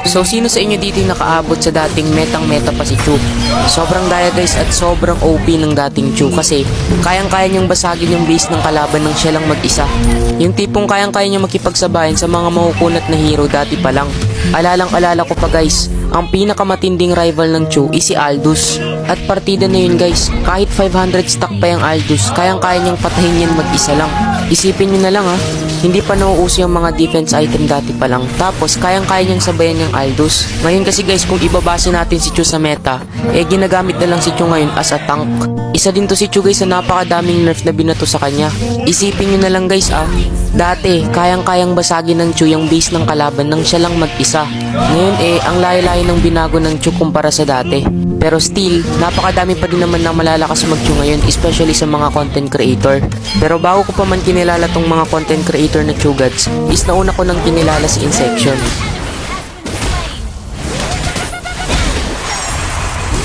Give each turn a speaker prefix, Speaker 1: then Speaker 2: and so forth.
Speaker 1: So sino sa inyo dito yung nakaabot sa dating metang-meta pa si Chu? Sobrang daya guys at sobrang OP ng dating Chu kasi kayang-kaya niyang basagin yung base ng kalaban ng siya lang mag-isa. Yung tipong kayang-kaya niya makipagsabayan sa mga makukunat na hero dati pa lang. Alalang-alala ko pa guys, ang pinakamatinding rival ng Chu is si Aldous. At partida na yun guys, kahit 500 stack pa yung Aldous, kayang-kaya niyang patahin yan mag-isa lang. Isipin nyo na lang ha, hindi pa nauuso yung mga defense item dati pa lang. Tapos kayang-kaya niyang sabayan yung Aldous. Ngayon kasi guys, kung ibabase natin si Chu sa meta, ginagamit na lang si Chu ngayon as a tank. Isa din to si Chu guys sa napakadaming nerf na binato sa kanya. Isipin nyo na lang guys dati kayang-kayang basagin ng Chu yung base ng kalaban nang siya lang mag-isa. Ngayon ang layo-layo ng binago ng Chu kumpara sa dati. Pero still, napakadami pa din naman na malalakas mag-Chu ngayon, especially sa mga content creator. Pero bago ko pa man kinilala tong mga content creator na Chu gods, is nauna ko nang kinilala si Insection.